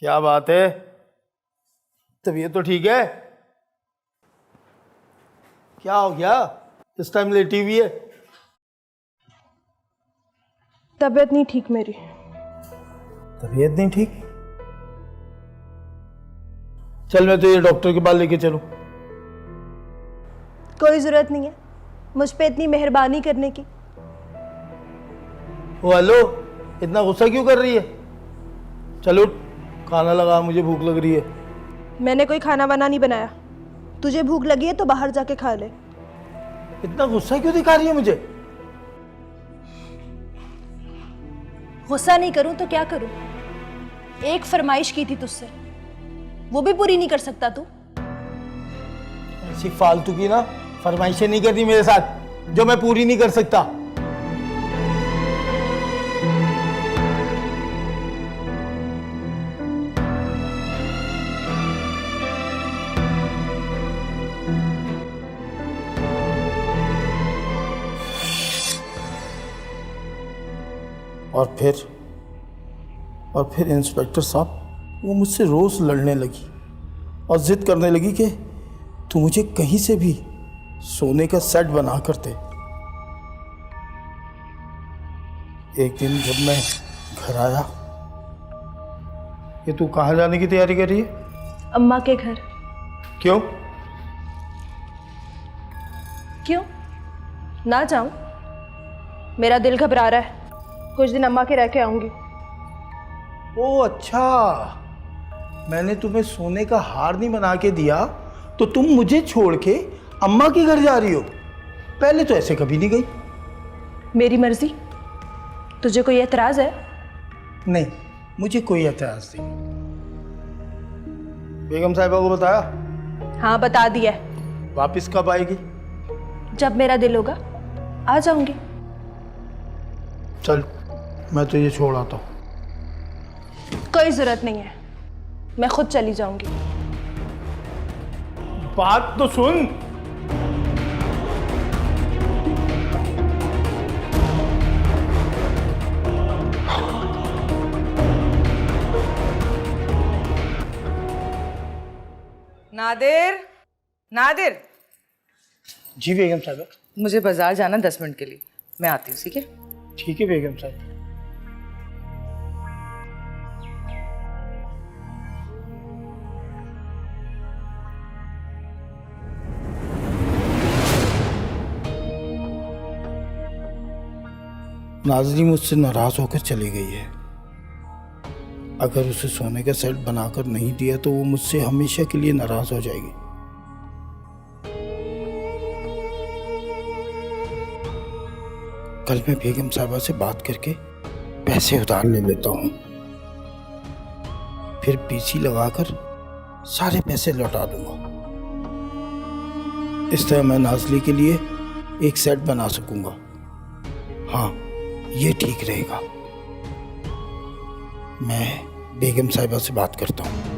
क्या बात है, तबीयत तो ठीक है? क्या हो गया, इस टाइम लेटी हुई है? तबीयत नहीं ठीक मेरी। तबीयत नहीं ठीक? चल मैं तुझे डॉक्टर के पास लेके चलूं। कोई जरूरत नहीं है मुझ पे इतनी मेहरबानी करने की। ओ हेलो, इतना गुस्सा क्यों कर रही है? चलो खाना लगा, मुझे भूख लग रही है। मैंने कोई खाना वाना नहीं बनाया। तुझे भूख लगी है तो बाहर जाके खा ले। इतना गुस्सा क्यों दिखा रही है मुझे? गुस्सा नहीं करूं तो क्या करूं? एक फरमाइश की थी तुझसे, वो भी पूरी नहीं कर सकता तू? ऐसी फालतू की ना फरमाइशें नहीं करती मेरे साथ जो मैं पूरी नहीं कर सकता। और फिर इंस्पेक्टर साहब वो मुझसे रोज लड़ने लगी और जिद करने लगी कि तू मुझे कहीं से भी सोने का सेट बना कर दे। एक दिन जब मैं घर आया, ये तू कहाँ जाने की तैयारी कर रही है? अम्मा के घर। क्यों? क्यों ना जाऊं? मेरा दिल घबरा रहा है। कुछ दिन अम्मा के रह के आऊंगी। ओ अच्छा, मैंने तुम्हें सोने का हार नहीं बना के दिया तो तुम मुझे छोड़ के अम्मा के घर जा रही हो? पहले तो ऐसे कभी नहीं गई। मेरी मर्जी। तुझे कोई एतराज है? नहीं, मुझे कोई एतराज नहीं। बेगम साहिबा को बताया? हाँ बता दिया। वापस कब आएगी? जब मेरा दिल होगा आ जाऊंगी। चल मैं तुझे छोड़ आता हूँ। कोई जरूरत नहीं है, मैं खुद चली जाऊंगी। बात तो सुन। नादिर, नादिर, जी बेगम साहब। मुझे बाजार जाना 10 मिनट के लिए, मैं आती हूँ। ठीक है? ठीक है बेगम साहब। नाज़री मुझसे नाराज होकर चली गई है। अगर उसे सोने का सेट बनाकर नहीं दिया तो वो मुझसे हमेशा के लिए नाराज हो जाएगी। कल मैं बेगम साहबा से बात करके पैसे उधार ले लेता हूँ, फिर पीसी लगाकर सारे पैसे लौटा दूंगा। इस तरह मैं नाज़ली के लिए एक सेट बना सकूंगा। हाँ, ये ठीक रहेगा। मैं बेगम साहिबा से बात करता हूँ।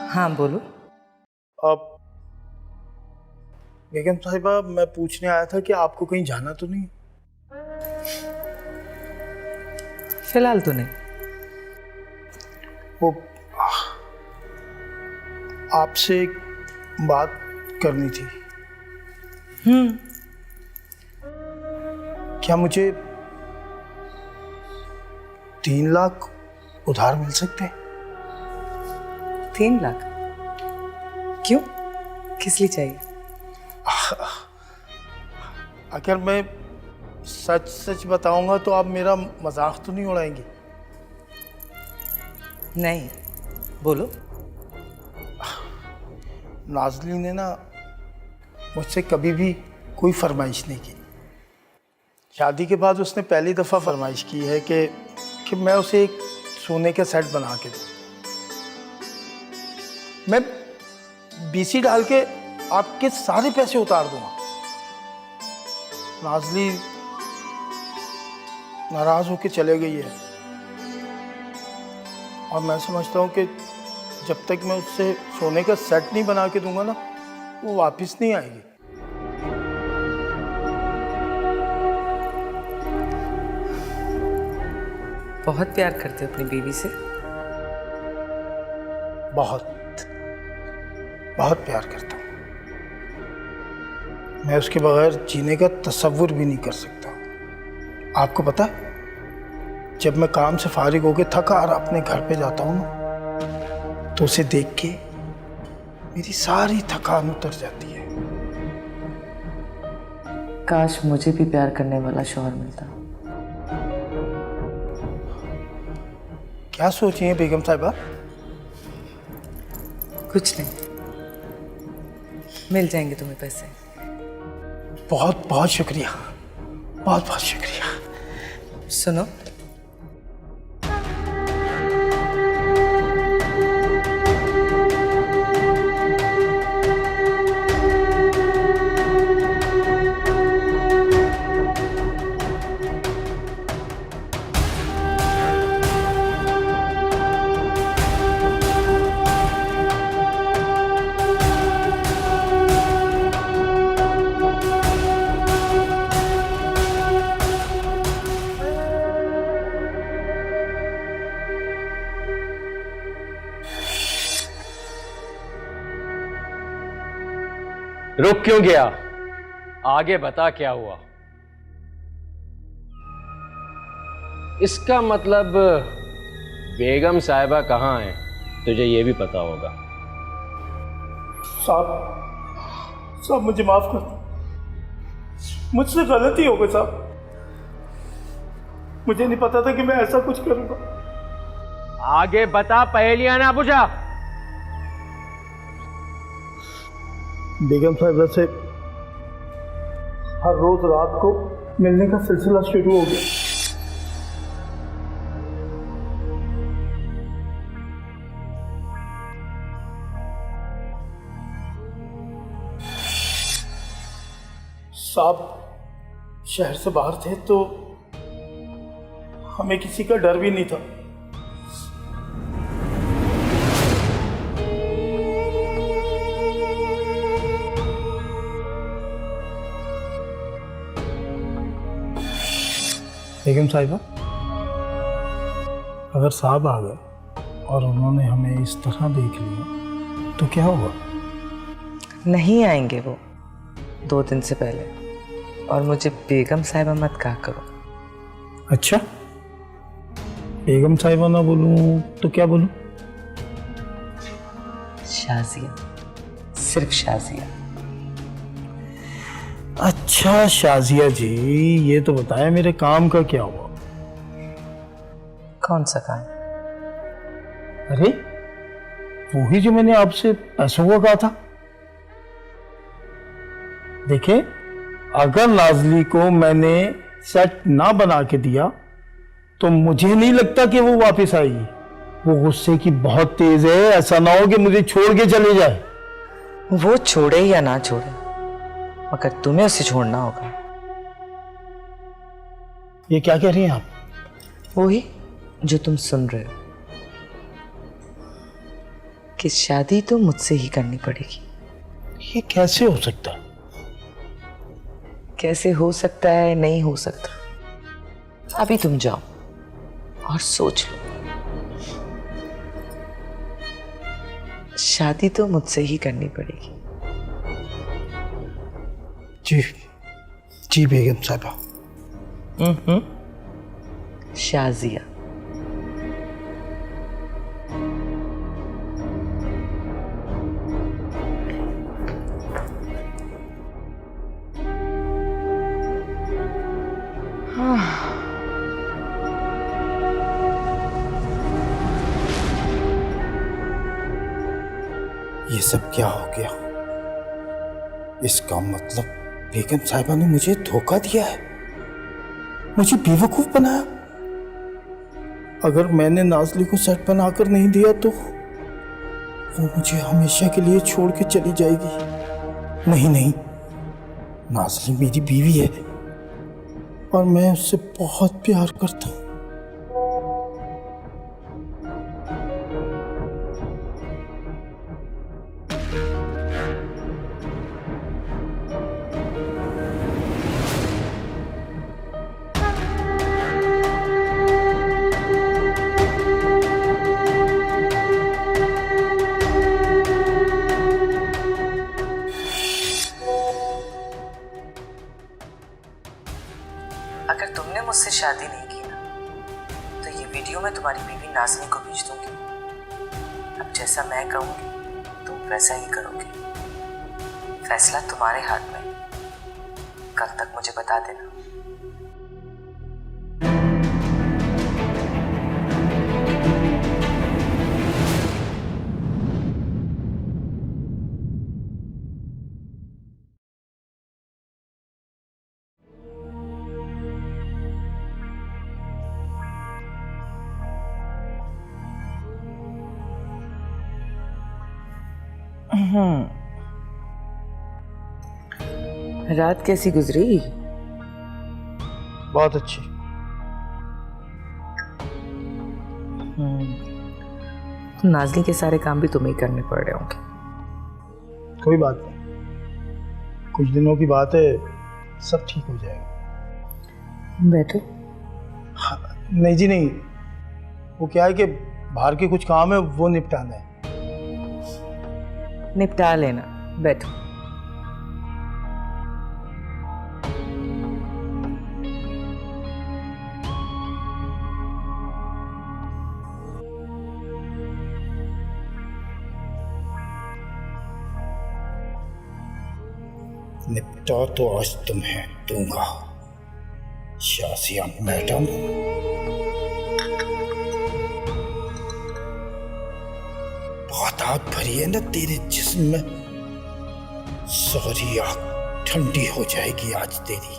हाँ बोलो। अब बेगम साहिबा, मैं पूछने आया था कि आपको कहीं जाना तो नहीं? फिलहाल तो नहीं। वो आपसे एक बात करनी थी। क्या मुझे 3 लाख उधार मिल सकते हैं? 3 लाख? क्यों, किस लिए चाहिए? अगर मैं सच सच बताऊंगा तो आप मेरा मजाक तो नहीं उड़ाएंगे? नहीं, बोलो। नाज़ली ने ना मुझसे कभी भी कोई फरमाइश नहीं की। शादी के बाद उसने पहली दफ़ा फरमाइश की है कि मैं उसे एक सोने का सेट बना के दूँ। मैं बीसी डाल के आपके सारे पैसे उतार दूंगा। नाज़ली नाराज होके चले गई है और मैं समझता हूँ कि जब तक मैं उससे सोने का सेट नहीं बना के दूंगा ना, वो वापस नहीं आएगी। बहुत प्यार करते हो अपनी बीवी से? बहुत बहुत प्यार करता हूँ। मैं उसके बगैर जीने का तसव्वुर भी नहीं कर सकता। आपको पता है, जब मैं काम से फारिग होकर थका हार अपने घर पे जाता हूँ ना, तो उसे देख के मेरी सारी थकान उतर जाती है। काश मुझे भी प्यार करने वाला शौहर मिलता। क्या सोची है बेगम साहिबा? कुछ नहीं, मिल जाएंगे तुम्हें पैसे। बहुत बहुत शुक्रिया, बहुत बहुत शुक्रिया। सुनो, रुक क्यों गया? आगे बता क्या हुआ। इसका मतलब बेगम साहिबा कहाँ है, तुझे ये भी पता होगा। साहब मुझे माफ कर दो, मुझसे गलती हो गई साहब। मुझे नहीं पता था कि मैं ऐसा कुछ करूंगा। आगे बता, पहेलियां ना बुझा। बेगम साहिबा से हर रोज रात को मिलने का सिलसिला शुरू हो गया। साहब शहर से बाहर थे तो हमें किसी का डर भी नहीं था। बेगम साहिबा, अगर साहब आ गए और उन्होंने हमें इस तरह देख लिया तो क्या होगा? नहीं आएंगे वो 2 दिन से पहले, और मुझे बेगम साहिबा मत कहा करो। अच्छा, बेगम साहिबा ना बोलूं तो क्या बोलूं? शाजिया, सिर्फ शाजिया। अच्छा शाजिया जी, ये तो बताया मेरे काम का क्या हुआ? कौन सा काम? अरे वो ही जो मैंने आपसे पैसों का कहा था। देखे, अगर नाज़ली को मैंने सेट ना बना के दिया तो मुझे नहीं लगता कि वो वापस आएगी। वो गुस्से की बहुत तेज है, ऐसा ना हो कि मुझे छोड़ के चले जाए। वो छोड़े या ना छोड़े, मगर तुम्हें उसे छोड़ना होगा। ये क्या कह रही हैं आप? वही जो तुम सुन रहे हो, कि शादी तो मुझसे ही करनी पड़ेगी। ये कैसे हो सकता है? कैसे हो सकता है, नहीं हो सकता। अभी तुम जाओ और सोच लो। शादी तो मुझसे ही करनी पड़ेगी। जी जी बेगम साहिबा। शाजिया। ये सब क्या हो गया? इसका मतलब बेगम साहिबा ने मुझे धोखा दिया है, मुझे बेवकूफ बनाया। अगर मैंने नाज़ली को सेट बनाकर नहीं दिया तो वो मुझे हमेशा के लिए छोड़ के चली जाएगी। नहीं नहीं, नाज़ली मेरी बीवी है और मैं उससे बहुत प्यार करता हूँ। अगर तुमने मुझसे शादी नहीं की ना तो ये वीडियो मैं तुम्हारी बीवी नाज़नी को भेज दूंगी। अब जैसा मैं कहूँगी तुम वैसा ही करोगे। फैसला तुम्हारे हाथ में। कल तक मुझे बता देना। रात कैसी गुजरी? बहुत अच्छी। तो नाज़ली के सारे काम भी तुम्हें ही करने पड़ रहे होंगे। कोई बात नहीं, कुछ दिनों की बात है, सब ठीक हो जाएगा। बैठो। नहीं जी नहीं, वो क्या है कि बाहर के कुछ काम है वो निपटाना है। निपटा लेना, बैठो। निपटा तो आज तुम्हें दूंगा शाजिया मैडम। बहुत आग भरी है ना तेरे जिस्म में, सारी आग ठंडी हो जाएगी आज तेरी।